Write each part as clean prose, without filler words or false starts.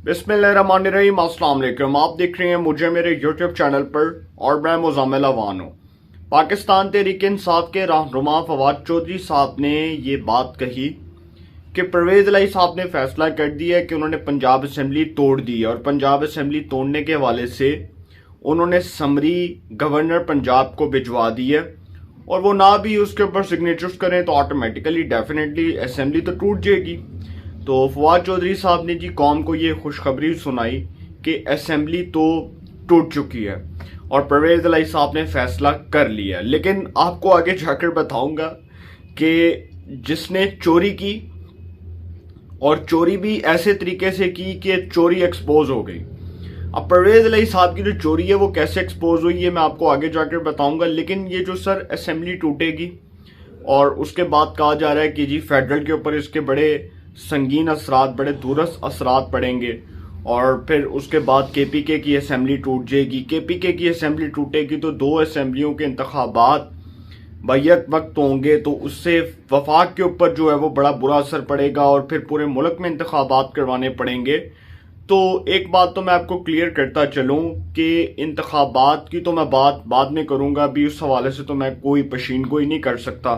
बिस्मिल्लाहिर्रहमानिर्रहीम, अस्सलाम वालेकुम। आप देख रहे हैं मुझे मेरे यूट्यूब चैनल पर और मैं मुज़म्मिल अवान हूँ। पाकिस्तान तहरीक इंसाफ के रहनुमा फवाद चौधरी साहब ने ये बात कही कि परवेज़ इलाही साहब ने फैसला कर दिया कि उन्होंने पंजाब असम्बली तोड़ दी है और पंजाब असम्बली तोड़ने के हवाले से उन्होंने समरी गवर्नर पंजाब को भिजवा दी है और वो ना भी उसके ऊपर सिग्नेचर्स करें तो ऑटोमेटिकली डेफिनेटली असम्बली तो टूट जाएगी। तो फवाद चौधरी साहब ने जी कौम को ये खुशखबरी सुनाई कि असम्बली तो टूट चुकी है और परवेज़ इलाही साहब ने फैसला कर लिया। लेकिन आपको आगे जाकर बताऊंगा कि जिसने चोरी की और चोरी भी ऐसे तरीके से की कि चोरी एक्सपोज हो गई। अब परवेज़ इलाही साहब की जो चोरी है वो कैसे एक्सपोज हुई है मैं आपको आगे जाकर बताऊंगा। लेकिन ये जो सर असम्बली टूटेगी और उसके बाद कहा जा रहा है कि जी फेडरल के ऊपर इसके बड़े संगीन असरात, बड़े दूरस असरात पड़ेंगे और फिर उसके बाद केपीके की असम्बली टूट जाएगी। केपीके की असम्बली टूटेगी तो दो असम्बलियों के इंतखाबात बैक वक्त होंगे तो उससे वफाक के ऊपर जो है वो बड़ा बुरा असर पड़ेगा और फिर पूरे मुल्क में इंतखाबात करवाने पड़ेंगे। तो एक बात तो मैं आपको क्लियर करता चलूं कि इंतखाबात की तो मैं बात बाद में करूंगा, अभी उस हवाले से तो मैं कोई पशीन गोई नहीं कर सकता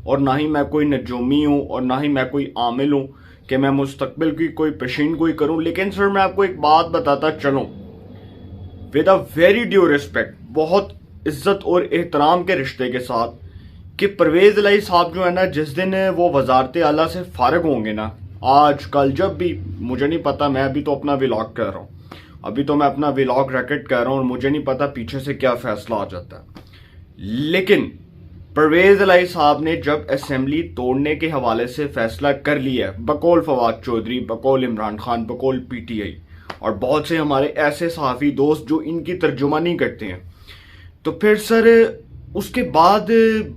और ना ही मैं कोई नजूमी हूं और ना ही मैं कोई आमिल हूं कि मैं मुस्तकबिल की कोई पशीन गोई करूं। लेकिन सर मैं आपको एक बात बताता चलूं with a very due respect, बहुत इज्जत और एहतराम के रिश्ते के साथ, कि परवेज़ इलाही साहब जो है ना, जिस दिन वो वजारत आला से फारग होंगे ना, आज कल जब भी, मुझे नहीं पता, मैं अभी तो अपना व्लॉग कर रहा हूँ, अभी तो मैं अपना व्लॉग रिकॉर्ड कर रहा हूँ और मुझे नहीं पता पीछे से क्या फैसला आ जाता है। लेकिन परवेज़ इलाही साहब ने जब असम्बली तोड़ने के हवाले से फैसला कर लिया, बकौल फवाद चौधरी, बकौल इमरान खान, बकौल पीटीआई और बहुत से हमारे ऐसे सहाफ़ी दोस्त जो इनकी तर्जुमानी करते हैं, तो फिर सर उसके बाद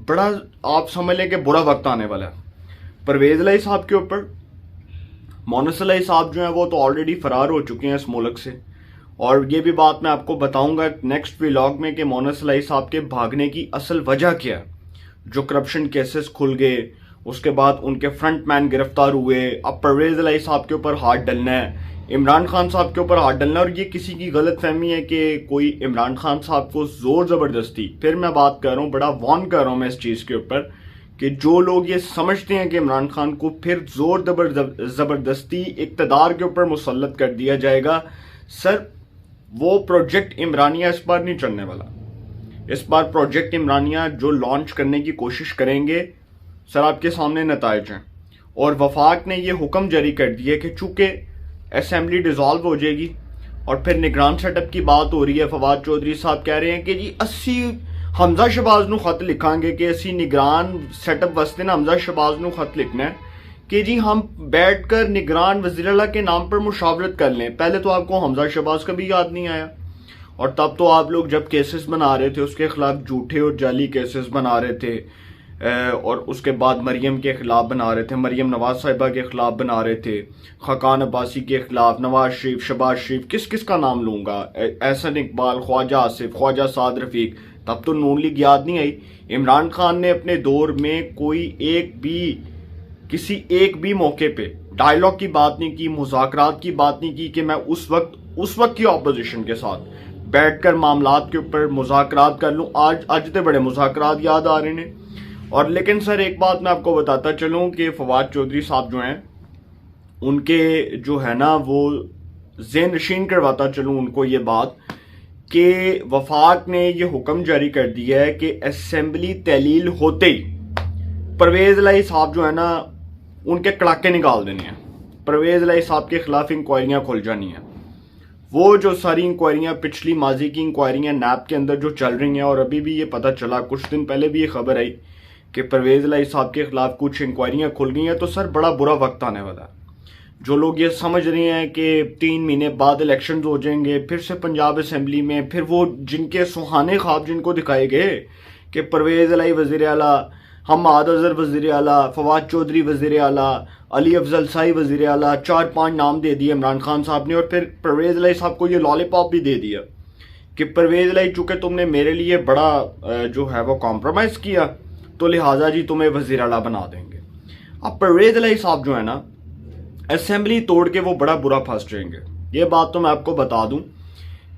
बड़ा आप समझ लें कि बुरा वक्त आने वाला है परवेज़ इलाही साहब के ऊपर। मोनस इलाही साहब जो हैं वो तो ऑलरेडी फरार हो चुके हैं इस मुल्क से और ये भी बात मैं आपको बताऊंगा नेक्स्ट व्लॉग में कि मोनस इलाही साहब के भागने की असल वजह क्या है। जो करप्शन केसेस खुल गए, उसके बाद उनके फ्रंट मैन गिरफ्तार हुए, अब परवेज़ इलाही साहब के ऊपर हाथ डलना है, इमरान खान साहब के ऊपर हाथ डलना है। और ये किसी की गलत फहमी है कि कोई इमरान खान साहब को जोर जबरदस्ती, फिर मैं बात कर रहा हूँ, बड़ा वार्न कर रहा हूँ मैं इस चीज़ के ऊपर कि जो लोग ये समझते हैं कि इमरान खान को फिर जोर जबरदस्ती इक़्तिदार के ऊपर मुसल्लत कर दिया जाएगा, सर वो प्रोजेक्ट इमरानिया इस बार नहीं चलने वाला। इस बार प्रोजेक्ट इमरानिया जो लॉन्च करने की कोशिश करेंगे, सर आपके सामने नताइज हैं। और वफाक ने ये हुक्म जारी कर दिया कि चूंकि असम्बली डिसॉल्व हो जाएगी और फिर निगरान सेटअप की बात हो रही है, फवाद चौधरी साहब कह रहे हैं कि जी 80 हमजा शहबाज नू खत लिखांगे कि असी निगरान सेटअप वास्ते ना हमजा शहबाज नू खत लिखना है कि जी हम बैठकर निगरान वज़ीर आला के नाम पर मुशावरत कर लें। पहले तो आपको हमजा शहबाज का भी याद नहीं आया और तब तो आप लोग जब केसेस बना रहे थे उसके खिलाफ झूठे और जाली केसेस बना रहे थे और उसके बाद मरियम के खिलाफ बना रहे थे, मरियम नवाज साहिबा के खिलाफ बना रहे थे, खकान अब्बासी के खिलाफ, नवाज शरीफ, शहबाज शरीफ, किस किस का नाम लूंगा, एहसन इकबाल, ख्वाजा आसिफ, ख्वाजा साद रफीक, तब तो नून लीग याद नहीं आई। इमरान खान ने अपने दौर में किसी एक भी मौके पे डायलॉग की बात नहीं की, मुज़ाकरात की बात नहीं की कि मैं उस वक्त की ऑपोजिशन के साथ बैठकर मामलात के ऊपर मुज़ाकरात कर लूं। आज तो बड़े मुज़ाकरात याद आ रहे हैं। और लेकिन सर एक बात मैं आपको बताता चलूं कि फवाद चौधरी साहब जो हैं उनके जो है ना वो ज़हन नशीन करवाता चलूं उनको ये बात कि वफाक ने ये हुक्म जारी कर दिया है कि असम्बली तहलील होते ही परवेज़ इलाही साहब जो है ना उनके कड़ाके निकाल देने हैं। परवेज़ इलाही साहब के खिलाफ इंक्वायरियां खुल जानी हैं। वो जो सारी इंक्वायरियां, पिछली माजी की इंक्वायरियां नैब के अंदर जो चल रही हैं, और अभी भी ये पता चला, कुछ दिन पहले भी ये खबर आई कि परवेज़ इलाही साहब के खिलाफ कुछ इंक्वायरियां खुल गई हैं, तो सर बड़ा बुरा वक्त आने वाला है। जो लोग ये समझ रहे हैं कि 3 महीने बाद इलेक्शन हो जाएंगे फिर से पंजाब असम्बली में, फिर वो जिनके सुहाने ख्वाब जिनको दिखाए गए कि परवेज़ इलाही वज़ीर आला, हम्माद अज़हर वज़ीर आला, फवाद चौधरी वज़ीर आला, अली अफजल शाही वज़ीर आला, 4-5 नाम दे दिए इमरान खान साहब ने और फिर परवेज़ इलाही साहब को ये लॉलीपॉप भी दे दिया कि परवेज़ इलाही चूंकि तुमने मेरे लिए बड़ा जो है वो कॉम्प्रोमाइज़ किया तो लिहाजा जी तुम्हें वज़ीर आला बना देंगे। अब परवेज़ इलाही साहब जो है ना असम्बली तोड़ के वो बड़ा बुरा फंस जाएंगे। ये बात तो मैं आपको बता दूं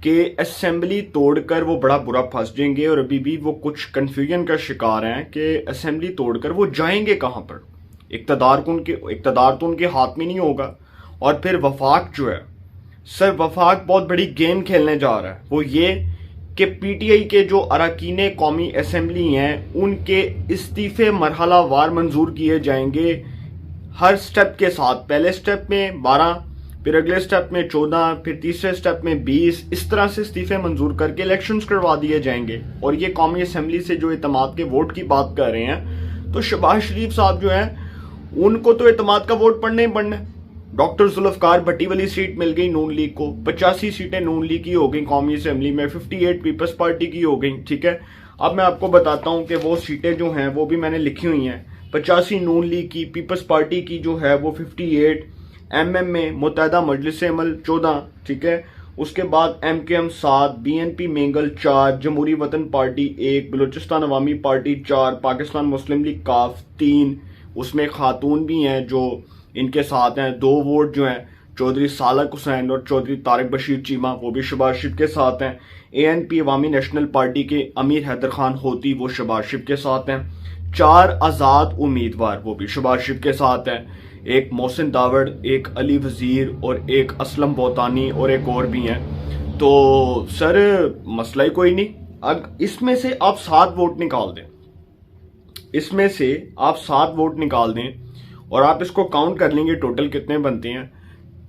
कि असेंबली तोड़कर वो बड़ा बुरा फंस जाएंगे और अभी भी वो कुछ कन्फ्यूजन का शिकार हैं कि असेंबली तोड़कर वो जाएंगे कहाँ पर। इक़्तिदार तो उनके हाथ में नहीं होगा। और फिर वफाक जो है सर, वफाक बहुत बड़ी गेम खेलने जा रहा है। वो ये कि पीटीआई के जो अरकान कौमी असेंबली हैं उनके इस्तीफ़े मरहला वार मंजूर किए जाएंगे हर स्टेप के साथ। पहले स्टेप में 12, फिर अगले स्टेप में 14, फिर तीसरे स्टेप में 20, इस तरह से इस्तीफे मंजूर करके इलेक्शंस करवा दिए जाएंगे। और ये कौमी असेंबली से जो इत्तेमाद के वोट की बात कर रहे हैं, तो शहबाज शरीफ साहब जो हैं उनको तो इत्तेमाद का वोट पढ़ना ही पढ़ना है। डॉक्टर जुल्फकार भट्टी वाली सीट मिल गई नून लीग को, 85 सीटें नून लीग की हो गई कौमी असेंबली में, 58 पीपल्स पार्टी की हो गई। ठीक है, अब मैं आपको बताता हूं कि वो सीटें जो हैं वो भी मैंने लिखी हुई हैं। 85 नून लीग की, पीपल्स पार्टी की जो है वो 58, एमएम में मुत्तहदा मजलिस अमल 14, ठीक है। उसके बाद एमकेएम 7, बीएनपी मेंगल 4, जमहूरी वतन पार्टी 1, बलूचिस्तान अवामी पार्टी 4, पाकिस्तान मुस्लिम लीग काफ 3, उसमें खातून भी हैं जो इनके साथ हैं। 2 वोट जो हैं चौधरी सालक हुसैन और चौधरी तारिक बशीर चीमा, वो भी शहबाज शरीफ के साथ हैं। एएनपी अवामी नेशनल पार्टी के अमीर हैदर खान होती, वो शहबाज शरीफ के साथ हैं। 4 आज़ाद उम्मीदवार, वो भी शहबाज शरीफ के साथ हैं। एक मोहसिन दावड़, एक अली वजीर और एक असलम बोतानी और एक और भी हैं। तो सर मसला ही कोई नहीं। अब इसमें से आप 7 वोट निकाल दें, इसमें से आप 7 वोट निकाल दें और आप इसको काउंट कर लेंगे टोटल कितने बनते हैं,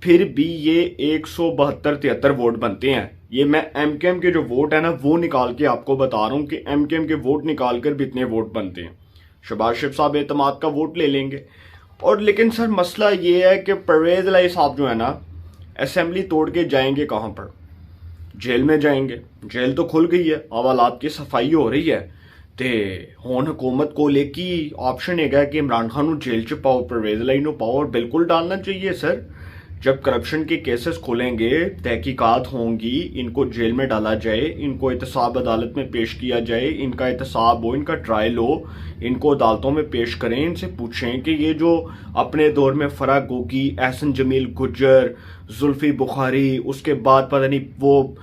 फिर भी ये 172-73 वोट बनते हैं। ये मैं एमकेएम के जो वोट है ना वो निकाल के आपको बता रहा हूं कि एमकेएम के वोट निकाल कर भी इतने वोट बनते हैं। शहबाज शरीफ साहब एतमाद का वोट ले लेंगे। और लेकिन सर मसला ये है कि परवेज इलाही साहब जो है ना असेंबली तोड़ के जाएंगे कहाँ पर? जेल में जाएंगे। जेल तो खुल गई है, हवालात की सफाई हो रही है, ते हुण हुकूमत को लेकी ऑप्शन है कि इमरान खान जेल च पाओ, परवेज इलाही नूं पाओ। और बिल्कुल डालना चाहिए सर। जब करप्शन के केसेस खुलेंगे, तहकीकात होंगी, इनको जेल में डाला जाए, इनको एहतसाब अदालत में पेश किया जाए, इनका एहतसाब हो, इनका ट्रायल हो, इनको अदालतों में पेश करें, इनसे पूछें कि ये जो अपने दौर में फराह गोगी, एहसन जमील गुज्जर, जुल्फी बुखारी, उसके बाद पता नहीं वो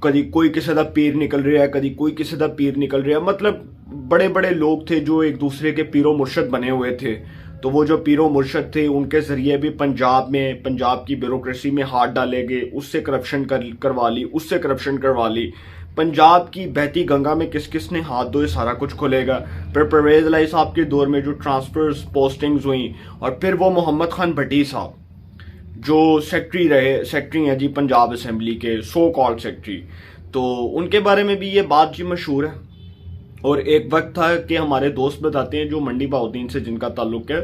कभी कोई किसी का पीर निकल रहा है, कभी कोई किसी का पीर निकल रहा है, मतलब बड़े बड़े लोग थे जो एक दूसरे के पीरो मुर्शद बने हुए थे। तो वो जो पीरो मुर्शद थे उनके जरिए भी पंजाब की ब्यूरोक्रेसी में हाथ डाले गए, उससे करप्शन करवा ली, उससे करप्शन करवा ली। पंजाब की बहती गंगा में किस किस ने हाथ धोए, सारा कुछ खुलेगा। फिर परवेज इलाही साहब के दौर में जो ट्रांसफर्स पोस्टिंग्स हुई, और फिर वो मोहम्मद खान भट्टी साहब जो सेक्रेटरी हैं जी पंजाब असेंबली के, सो कॉल्ड सेक्रेटरी, तो उनके बारे में भी ये बात जी मशहूर है। और एक वक्त था कि हमारे दोस्त बताते हैं जो मंडी बहाउद्दीन से जिनका ताल्लुक है,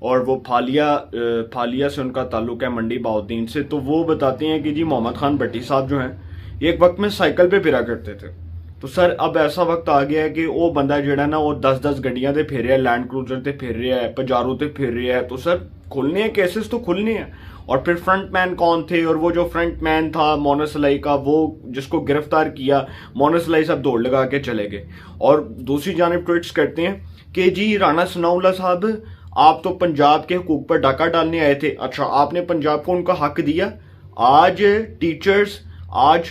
और वो फालिया से उनका ताल्लुक है मंडी बहाउद्दीन से, तो वो बताते हैं कि जी मोहम्मद खान भट्टी साहब जो हैं एक वक्त में साइकिल पे फिरा करते थे। तो सर अब ऐसा वक्त आ गया है कि वो बंदा जेड़ा ना वो 10-10 गड्डियां ते फिर रहा है, लैंड क्रूजर ते फिर रहा है, पजारू ते फिर रहा है। तो सर खुलने हैं केसेस, तो खुलने हैं। और फिर फ्रंट मैन कौन थे, और वो जो फ्रंट मैन था मोनस इलाही का, वो जिसको गिरफ्तार किया, मोनस इलाही साहब दौड़ लगा के चले गए। और दूसरी जानिब ट्वीट्स करते हैं कि जी राणा सनाउल्लाह साहब आप तो पंजाब के हुकूक पर डाका डालने आए थे, अच्छा आपने पंजाब को उनका हक दिया। आज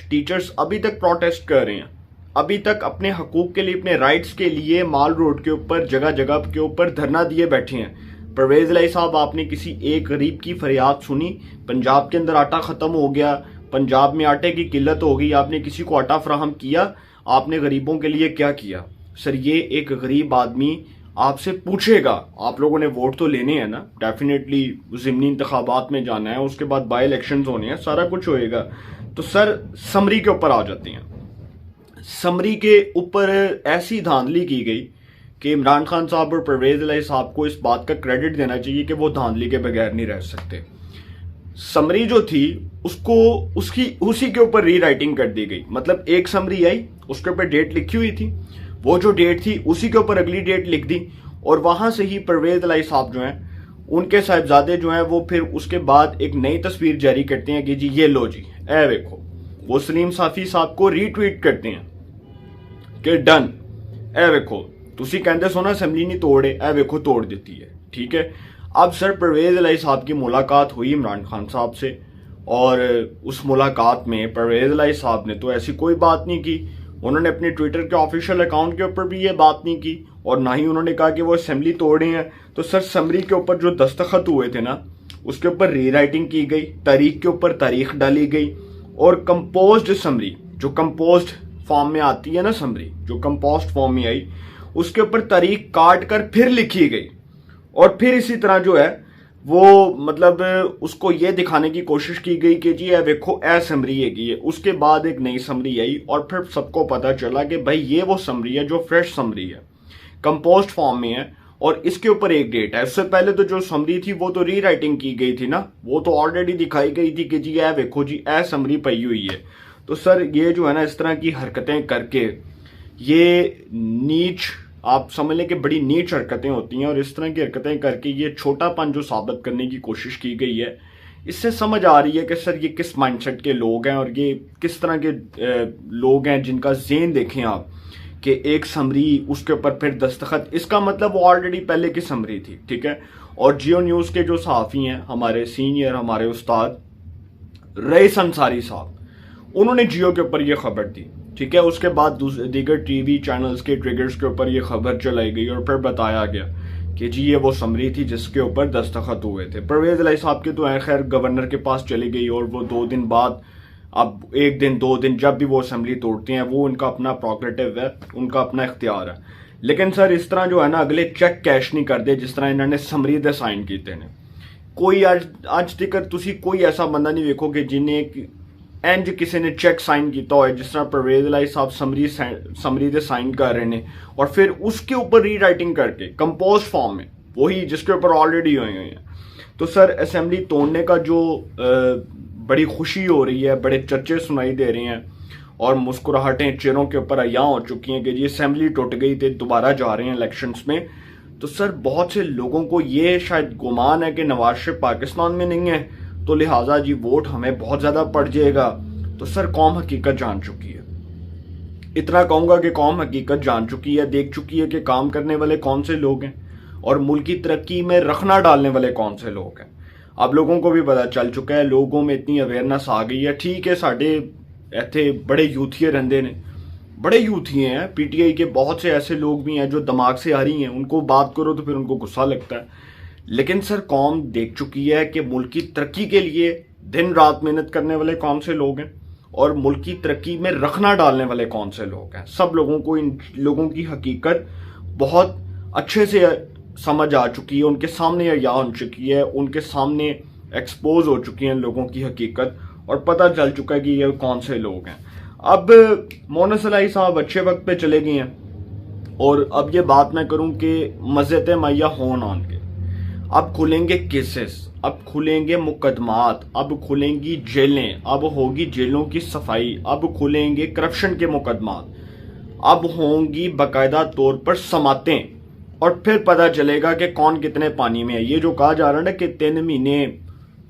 टीचर्स अभी तक प्रोटेस्ट कर रहे हैं, अभी तक अपने हकूक के लिए, अपने राइट्स के लिए माल रोड के ऊपर, जगह जगह के ऊपर धरना दिए बैठे हैं। परवेज इलाही साहब आपने किसी एक गरीब की फरियाद सुनी? पंजाब के अंदर आटा खत्म हो गया, पंजाब में आटे की किल्लत हो गई, आपने किसी को आटा फराहम किया? आपने गरीबों के लिए क्या किया? सर ये एक गरीब आदमी आपसे पूछेगा। आप लोगों ने वोट तो लेने हैं ना, डेफिनेटली ज़िमनी इंतखाबात में जाना है, उसके बाद बाई इलेक्शंस होने हैं, सारा कुछ होएगा। तो सर समरी के ऊपर आ जाते हैं। समरी के ऊपर ऐसी धांधली की गई कि इमरान खान साहब और परवेज इलाही साहब को इस बात का क्रेडिट देना चाहिए कि वो धांधली के बगैर नहीं रह सकते। समरी जो थी उसको उसी के ऊपर रीराइटिंग कर दी गई। मतलब एक समरी आई, उसके ऊपर डेट लिखी हुई थी, वो जो डेट थी उसी के ऊपर अगली डेट लिख दी, और वहां से ही परवेज इलाही साहब जो हैं, उनके साहिबजादे जो हैं, वो फिर उसके बाद एक नई तस्वीर जारी करते हैं कि जी ये लो जी, ए देखो। वो सलीम साफी साहब को रीट्वीट करते हैं कि डन, ए देखो तुसी कहते सो ना असेंबली नहीं तोड़े, ए वेखो तोड़ देती है। ठीक है, अब सर परवेज इलाही साहब की मुलाकात हुई इमरान खान साहब से, और उस मुलाकात में परवेज इलाही साहब ने तो ऐसी कोई बात नहीं की। उन्होंने अपने ट्विटर के ऑफिशियल अकाउंट के ऊपर भी ये बात नहीं की और ना ही उन्होंने कहा कि वो असेंबली तोड़ रहे हैं। तो सर समरी के ऊपर जो दस्तखत हुए थे ना, उसके ऊपर रीराइटिंग की गई, तारीख के ऊपर तारीख डाली गई और कंपोज्ड समरी, जो कंपोज्ड फॉर्म में आती है ना समरी, जो कंपोस्ट फॉर्म में आई, उसके ऊपर तारीख काट कर फिर लिखी गई। और फिर इसी तरह जो है वो मतलब उसको ये दिखाने की कोशिश की गई कि जी ये देखो ए समरी है। उसके बाद एक नई समरी आई और फिर सबको पता चला कि भाई ये वो समरी है जो फ्रेश समरी है, कंपोस्ट फॉर्म में है और इसके ऊपर एक डेट है। उससे पहले तो जो समरी थी वो तो रीराइटिंग की गई थी ना, वो तो ऑलरेडी दिखाई गई थी कि जी ए देखो जी ए समरी पई हुई है। तो सर ये जो है ना इस तरह की हरकतें करके, ये नीच, आप समझ लें कि बड़ी नीच हरकतें होती हैं और इस तरह की हरकतें करके ये छोटापन जो साबित करने की कोशिश की गई है, इससे समझ आ रही है कि सर ये किस माइंडसेट के लोग हैं और ये किस तरह के लोग हैं जिनका ज़हन देखें आप कि एक समरी उसके ऊपर फिर दस्तखत, इसका मतलब वो ऑलरेडी पहले की समरी थी, ठीक है। और जियो न्यूज़ के जो सहाफ़ी हैं, हमारे सीनियर, हमारे उस्ताद रईस अंसारी साहब, उन्होंने जियो के ऊपर ये खबर दी, ठीक है। उसके बाद दीगर टीवी चैनल्स के ट्रिगर्स के ऊपर ये खबर चलाई गई और फिर बताया गया कि जी ये वो समरी थी जिसके ऊपर दस्तखत हुए थे। परवेज इलाही साहब की तो खैर गवर्नर के पास चली गई और वो 2 दिन बाद, अब 1 दिन 2 दिन जब भी वो असेंबली तोड़ते हैं वो उनका अपना प्रोग्रेटिव है, उनका अपना इख्तियार है। लेकिन सर इस तरह जो है ना अगले चेक कैश नहीं करते जिस तरह इन्होंने समरी दे साइन किए ने। कोई अज तक तुसी कोई ऐसा बंदा नहीं वेखो कि जिन्हें इंज किसी ने चेक साइन किया हो जिस तरह परवेज इलाही साहब समरी दे साइन कर रहे हैं और फिर उसके ऊपर रीराइटिंग करके कंपोज फॉर्म में, वही जिसके ऊपर ऑलरेडी हुए हैं। तो सर असेंबली तोड़ने का जो बड़ी खुशी हो रही है, बड़े चर्चे सुनाई दे रहे हैं और मुस्कुराहटें चेहरों के ऊपर अयां हो चुकी हैं कि जी असेंबली टूट गई थे, दोबारा जा रहे हैं इलेक्शंस में। तो सर बहुत से लोगों को ये शायद गुमान है कि नवाज शरीफ पाकिस्तान में नहीं है तो लिहाजा जी वोट हमें बहुत ज्यादा पड़ जाएगा। तो सर कौम हकीकत जान चुकी है, इतना कहूंगा कि कौम हकीकत जान चुकी है, देख चुकी है कि काम करने वाले कौन से लोग हैं और मुल्क की तरक्की में रखना डालने वाले कौन से लोग हैं। अब लोगों को भी पता चल चुका है, लोगों में इतनी अवेयरनेस आ गई है। ठीक है, साढ़े इतने बड़े यूथिये रहंदे ने, बड़े यूथिये हैं, पीटीआई के बहुत से ऐसे लोग भी हैं जो दिमाग से आ रही हैं, उनको बात करो तो फिर उनको गुस्सा लगता है। लेकिन सर कौम देख चुकी है कि मुल्क की तरक्की के लिए दिन रात मेहनत करने वाले कौन से लोग हैं और मुल्क की तरक्की में रखना डालने वाले कौन से लोग हैं। सब लोगों को इन लोगों की हकीकत बहुत अच्छे से समझ आ चुकी है, उनके सामने अया हो चुकी है, उनके सामने एक्सपोज हो चुकी है लोगों की हकीकत और पता चल चुका है कि ये कौन से लोग हैं। अब मोनस इलाही साहब अच्छे वक्त पे चले गए हैं और अब ये बात मैं करूं कि मज़्ज़त मैया होन आन के अब खुलेंगे केसेस, अब खुलेंगे मुकदमात, अब खुलेंगी जेलें, अब होगी जेलों की सफाई, अब खुलेंगे करप्शन के मुकदमात, अब होंगी बाकायदा तौर पर समातें और फिर पता चलेगा कि कौन कितने पानी में है। ये जो कहा जा रहा है ना कि 3 महीने,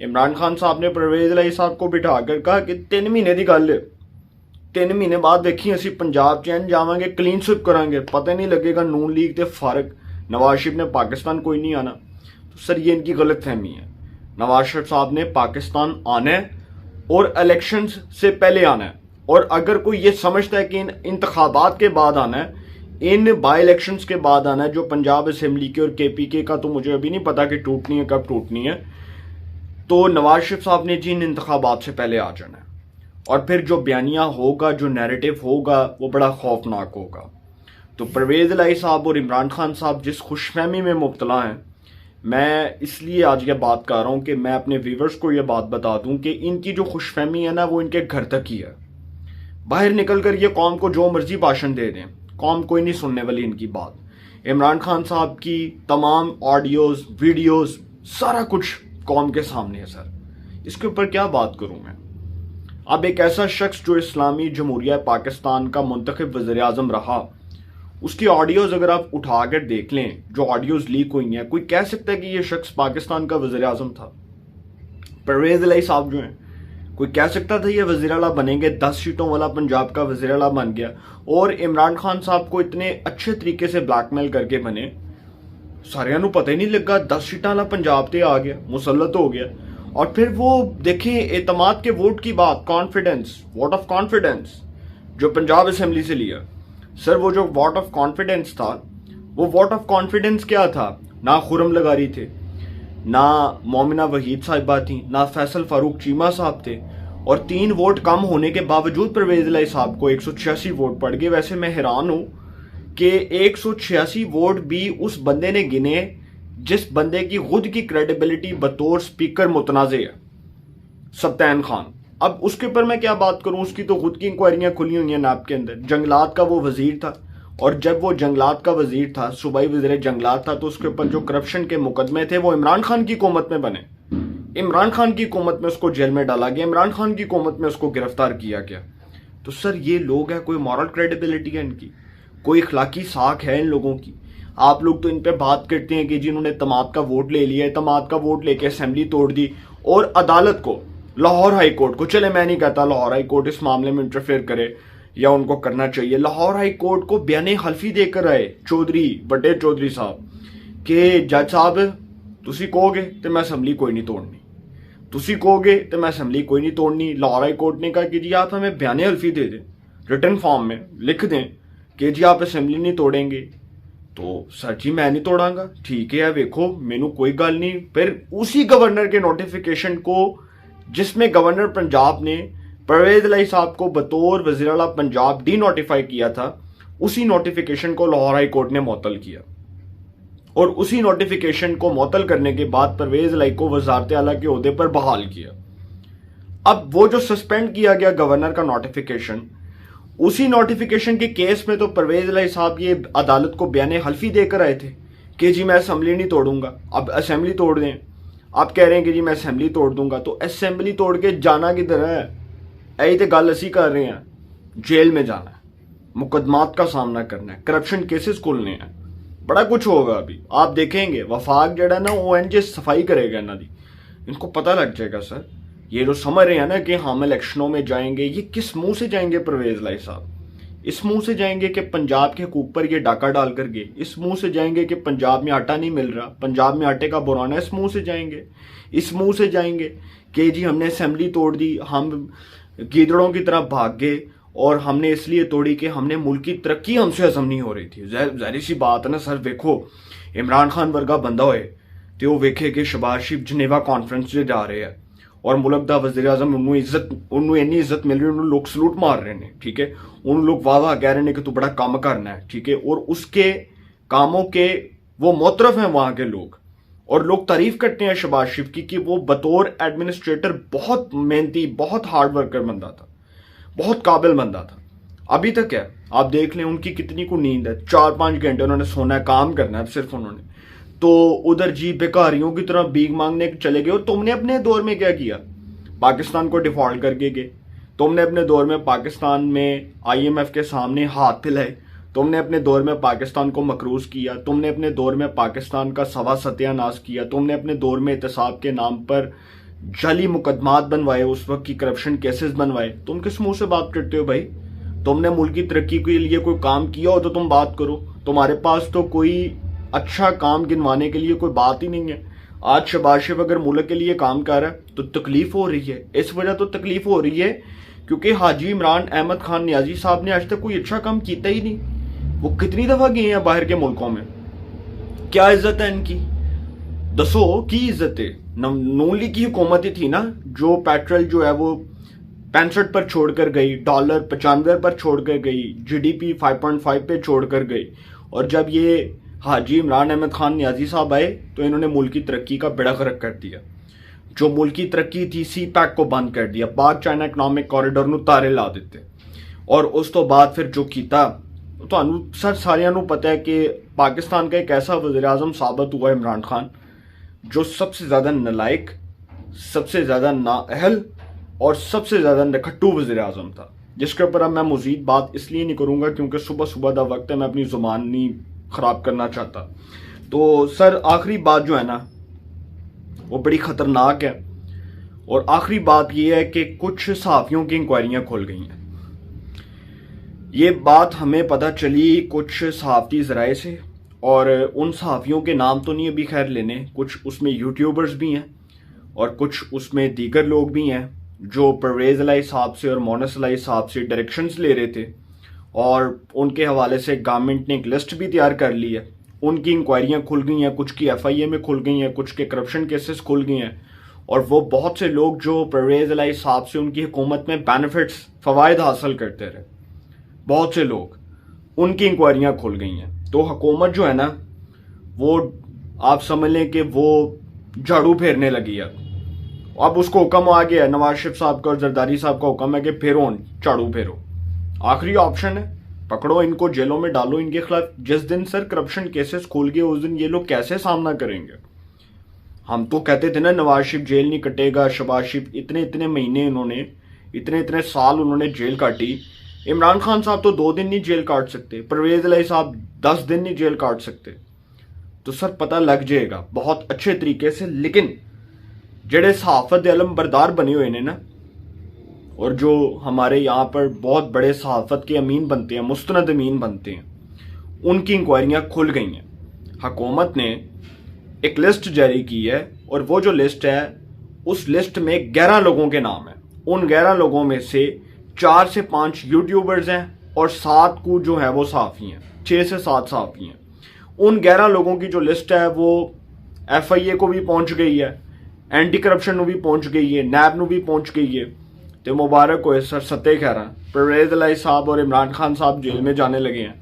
इमरान खान साहब ने परवेज इलाही साहब को बिठा कर कहा कि 3 महीने की गल है, 3 महीने बाद देखिए असी पंजाब चैन जावांगे, क्लीन स्विप करांगे, पता नहीं लगेगा नून लीग ते फारक, नवाज शरीफ ने पाकिस्तान कोई नहीं आना। तो सर ये इनकी गलत फहमी है। नवाज शरीफ साहब ने पाकिस्तान आना है और इलेक्शंस से पहले आना है और अगर कोई ये समझता है कि इन इंतखाबात के बाद आना है, इन बाई इलेक्शंस के बाद आना है, जो पंजाब असेंबली के और केपीके का तो मुझे अभी नहीं पता कि टूटनी है कब टूटनी है, तो नवाज शरीफ साहब ने जी इन इंतखाबात से पहले आ जाना है और फिर जो बयानिया होगा, जो नैरेटिव होगा वो बड़ा खौफनाक होगा। तो परवेज इलाही साहब और इमरान खान साहब जिस खुशफहमी में मुब्तला हैं, मैं इसलिए आज ये बात कर रहा हूँ कि मैं अपने व्यूवर्स को ये बात बता दूं कि इनकी जो खुशफहमी है ना वो इनके घर तक ही है। बाहर निकल कर ये कौम को जो मर्जी भाषण दे दें, कौम कोई नहीं सुनने वाली इनकी बात। इमरान खान साहब की तमाम ऑडियोज, वीडियोज, सारा कुछ कौम के सामने है सर, इसके ऊपर क्या बात करूं मैं। अब एक ऐसा शख्स जो इस्लामी जमहूरिया पाकिस्तान का मुंतखब वज़ीर आज़म रहा, उसकी ऑडियोज अगर आप उठा कर देख लें, जो ऑडियोज लीक हुई हैं, कोई कह सकता है कि ये शख्स पाकिस्तान का वज़ीर आज़म था? परवेज इलाही साहब जो हैं, कोई कह सकता था ये वज़ीर आला बनेंगे, 10 सीटों वाला पंजाब का वज़ीर आला बन गया और इमरान खान साहब को इतने अच्छे तरीके से ब्लैकमेल करके बने, सारियां नूं पता ही नहीं लगा, 10 सीटां वाला पंजाब ते आ गया, मुसल्लत हो गया और फिर वो देखें एतमाद के वोट की बात, कॉन्फिडेंस, वोट ऑफ कॉन्फिडेंस जो पंजाब असेंबली से लिया। सर वो जो वोट ऑफ कॉन्फिडेंस था, वो वोट ऑफ कॉन्फिडेंस क्या था? ना खुरम लगारी थे, ना मोमिना वहीद साहिबा थी, ना फैसल फारूक चीमा साहब थे, और 3 वोट कम होने के बावजूद परवेज इलाही साहब को 186 वोट पड़ गए। वैसे मैं हैरान हूं कि 186 वोट भी उस बंदे ने गिने जिस बंदे की खुद की क्रेडिबिलिटी बतौर स्पीकर मुतनाज़ है, सब्तैन खान। अब उसके ऊपर मैं क्या बात करूं, उसकी तो खुद की इंक्वायरियां खुली हुई हैं नाब के अंदर। जंगलात का वो वजीर था, और जब वो जंगलात का वजीर था, सूबाई वजीर जंगलात था, तो उसके ऊपर जो करप्शन के मुकदमे थे वो इमरान खान की हुकूमत में बने। इमरान खान की हुकूमत में उसको जेल में डाला गया, इमरान खान की हुकूमत में उसको गिरफ्तार किया गया। तो सर ये लोग हैं, कोई मॉरल क्रेडिबिलिटी है इनकी, कोई इखलाकी साख है इन लोगों की? आप लोग तो इन पे बात करते हैं कि जिन्होंने तमाद का वोट ले लिया है, तमाद का वोट लेके असेंबली तोड़ दी, और अदालत को, लाहौर हाई कोर्ट को, चले मैं नहीं कहता लाहौर हाई कोर्ट इस मामले में इंटरफेयर करे या उनको करना चाहिए, लाहौर हाई कोर्ट को बयाने हल्फी देकर आए चौधरी, बड़े चौधरी साहब कि जज साहब तुसी कहोगे तो मैं असेंबली कोई नहीं तोड़नी, तुसी कहोगे तो मैं असेंबली कोई नहीं तोड़नी। लाहौर हाई कोर्ट ने कहा कि जी आप हमें बयाने हल्फी दे दें, रिटर्न फॉर्म में लिख दें कि जी आप असेंबली नहीं तोड़ेंगे। तो सर जी मैं नहीं तोड़ांगा, ठीक है वेखो मैनू कोई गल नहीं। फिर उसी गवर्नर के नोटिफिकेशन को, जिसमें गवर्नर पंजाब ने परवेज इलाही साहब को बतौर वज़ीर आला पंजाब डी नोटिफाई किया था, उसी नोटिफिकेशन को लाहौर हाई कोर्ट ने मुअत्तल किया, और उसी नोटिफिकेशन को मुअत्तल करने के बाद परवेज इलाही को वज़ारत आला के ओहदे पर बहाल किया। अब वो जो सस्पेंड किया गया गवर्नर का नोटिफिकेशन, उसी नोटिफिकेशन के केस में तो परवेज इलाही साहब ये अदालत को बयाने हल्फी देकर आए थे कि जी मैं असेंबली नहीं तोड़ूंगा। अब असेंबली तोड़ दें, आप कह रहे हैं कि जी मैं असेंबली तोड़ दूंगा, तो असेंबली तोड़ के जाना किधर है? यही तो गल असी कर रहे हैं, जेल में जाना है, मुकदमात का सामना करना है, करप्शन केसेस खुलने हैं, बड़ा कुछ होगा। अभी आप देखेंगे वफाक जड़ा ना ONG सफाई करेगा इन्हों की, इनको पता लग जाएगा। सर ये जो समझ रहे हैं ना कि हम इलेक्शनों में जाएंगे, ये किस मुंह से जाएंगे परवेज इलाही साहब? इस मुंह से जाएंगे कि पंजाब के हकूक पर ये डाका डाल कर गए, इस मुंह से जाएंगे कि पंजाब में आटा नहीं मिल रहा, पंजाब में आटे का बुराना, इस मुंह से जाएंगे, इस मुंह से जाएंगे कि जी हमने असेंबली तोड़ दी, हम गीदड़ों की तरह भाग गए, और हमने इसलिए तोड़ी कि हमने मुल्क की तरक्की हमसे हजम नहीं हो रही थी। जाहिर सी बात है ना सर, देखो इमरान खान वर्गा बंदा होए तो वो वेखे कि शहबाज शरीफ जनेवा कॉन्फ्रेंस से जा रहे हैं और मुल्क दा वज़ीर आज़म उन्होंने इन्नी इज्जत मिल रही है, उन्होंने लोग सलूट मार रहे हैं, ठीक है, उन लोग वाह वाह कह रहे हैं कि तू बड़ा काम करना है, ठीक है, और उसके कामों के वो मोतरफ हैं वहां के लोग, और लोग तारीफ करते हैं शहबाज शरीफ की कि वो बतौर एडमिनिस्ट्रेटर बहुत मेहनती, बहुत हार्ड वर्कर बंदा था, बहुत काबिल बंदा था। अभी तक है, आप देख लें उनकी कितनी को नींद है, 4-5 घंटे उन्होंने सोना है, काम करना है सिर्फ उन्होंने। तो उधर जी बेकारियों की तरह भीख मांगने चले गए। और तुमने अपने दौर में क्या किया? पाकिस्तान को डिफॉल्ट करके गए। तुमने अपने दौर में पाकिस्तान में IMF के सामने हाथ फैलाए, तुमने अपने दौर में पाकिस्तान को मकरूज किया, तुमने अपने दौर में पाकिस्तान का सवा सत्यानाश किया, तुमने अपने दौर में एहतसाब के नाम पर जाली मुकदमात बनवाए, उस वक्त की करप्शन केसेस बनवाए। तुम किस मुंह से बात करते हो भाई? तुमने मुल्क की तरक्की के लिए कोई काम किया हो तो तुम बात करो। तुम्हारे पास तो कोई अच्छा काम गिनवाने के लिए कोई बात ही नहीं है। आज शहबाज शरीफ अगर मुल्क के लिए काम कर रहा है तो तकलीफ हो रही है। इस वजह तो तकलीफ हो रही है क्योंकि हाजी इमरान अहमद खान नियाजी साहब ने आज तक कोई अच्छा काम किया ही नहीं। वो कितनी दफा गए हैं बाहर के मुल्कों में, क्या इज्जत है इनकी? दसो की इज्जत है? नून लीग की हुकूमत ही थी ना जो पेट्रोल जो है वो 65 पर छोड़कर गई, डॉलर 95 पर छोड़कर गई, GDP 5.5 पे छोड़कर गई। और जब ये हाजी इमरान अहमद खान नियाजी साहब आए तो इन्होंने मुल्क की तरक्की का बेड़ा गर्क कर दिया। जो मुल्क की तरक्की थी, CPEC को बंद कर दिया, पाक चाइना इकनॉमिक कॉरिडोर नूं तारे ला दिते। और उस तो बाद फिर जो किया तो सर सारियां नूं पता है कि पाकिस्तान का एक ऐसा वज़ीर आज़म साबित हुआ इमरान खान जो सबसे ज़्यादा नलायक, सबसे ज़्यादा नाअहल और सबसे ज़्यादा नखट्टू वज़ीर आज़म था, जिसके ऊपर अब मैं मज़ीद बात इसलिए नहीं करूँगा क्योंकि सुबह सुबह का वक्त है, मैं अपनी ज़ुबान नहीं ख़राब करना चाहता। तो सर आखिरी बात जो है ना वो बड़ी ख़तरनाक है, और आखिरी बात ये है कि कुछ सहाफ़ियों की इंक्वायरियाँ खुल गई हैं। ये बात हमें पता चली कुछ सहाफ़ती ज़राए से, और उन सहाफ़ियों के नाम तो नहीं अभी खैर लेने, कुछ उसमें यूट्यूबर्स भी हैं और कुछ उसमें दीगर लोग भी हैं जो परवेज अलाई साहब से और मोनस अलाई साहब से डायरेक्शंस ले रहे थे, और उनके हवाले से गवर्नमेंट ने एक लिस्ट भी तैयार कर ली है। उनकी इंक्वायरियां खुल गई हैं, कुछ की FIA में खुल गई हैं, कुछ के करप्शन केसेस खुल गए हैं, और वो बहुत से लोग जो परवेज अलाई साहब से उनकी हुकूमत में बेनिफिट्स फ़वाइद हासिल करते रहे, बहुत से लोग, उनकी इंक्वायरियां खुल गई हैं। तो हुकूमत जो है ना, वो आप समझ लें कि वो झाड़ू फेरने लगी है। अब उसको हुक्म आ गया है, नवाज शरीफ साहब का और जरदारी साहब का हुक्म है कि फेरो, झाड़ू फेरो, आखिरी ऑप्शन है, पकड़ो इनको, जेलों में डालो इनके खिलाफ। जिस दिन सर करप्शन केसेस खुल गए उस दिन ये लोग कैसे सामना करेंगे? हम तो कहते थे ना नवाज शरीफ जेल नहीं कटेगा, शहबाज शरीफ इतने इतने महीने उन्होंने, इतने इतने साल उन्होंने जेल काटी। इमरान खान साहब तो 2 दिन नहीं जेल काट सकते, परवेज अलाई साहब 10 दिन नहीं जेल काट सकते। तो सर पता लग जाएगा बहुत अच्छे तरीके से। लेकिन जेड़े सहाफत दे अलम बरदार बने हुए ने ना, और जो हमारे यहाँ पर बहुत बड़े सहाफत के अमीन बनते हैं, मुस्तनद अमीन बनते हैं, उनकी इंक्वायरियां खुल गई हैं। हुकूमत ने एक लिस्ट जारी की है, और वो जो लिस्ट है उस लिस्ट में 11 लोगों के नाम है। उन 11 लोगों में से 4 से 5 यूट्यूबर्स हैं और 7 को जो है वो सहाफ़ी हैं, 6 से 7 सहाफ़ी हैं। उन 11 लोगों की जो लिस्ट है वो FIA को भी पहुंच गई है, एंटी करप्शन को भी पहुंच गई है, नैब को भी पहुंच गई है। तो मुबारक हो सर, सत्य कह रहा, परवेज अलाई साहब और इमरान खान साहब जेल में जाने लगे हैं,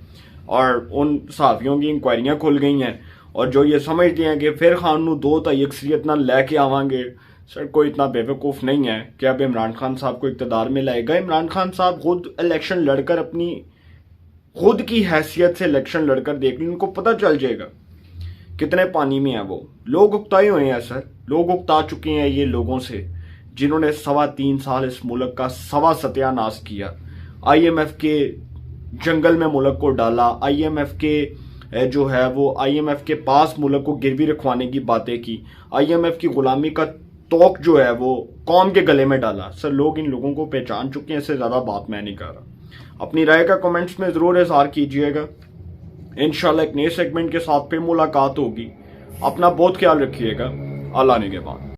और उन सहाफ़ियों की इंक्वायरियां खुल गई हैं। और जो ये समझते हैं कि फिर खान नू 2 ताई अक्सरियत ना लैके आवांगे, सर कोई इतना बेवकूफ़ नहीं है कि अब इमरान खान साहब को इक़्तिदार में लाएगा। इमरान खान साहब खुद इलेक्शन लड़कर, अपनी खुद की हैसियत से इलेक्शन लड़कर देख लें, उनको पता चल जाएगा कितने पानी में है वो। लोग उकताए हुए हैं सर, लोग उकता चुके हैं ये लोगों से जिन्होंने 3.25 साल इस मुल्क का सत्यानाश किया। IMF के जंगल में मुल्क को डाला, IMF के जो है वो IMF के पास मुल्क को गिरवी रखवाने की बातें की, IMF की गुलामी का तोक जो है वो कौम के गले में डाला। सर लोग इन लोगों को पहचान चुके हैं, इससे ज़्यादा बात मैं नहीं कर रहा। अपनी राय का कमेंट्स में ज़रूर इज़हार कीजिएगा। इंशाल्लाह एक नए सेगमेंट के साथ फिर मुलाकात होगी। अपना बहुत ख्याल रखिएगा। अल्लाह निगहबान।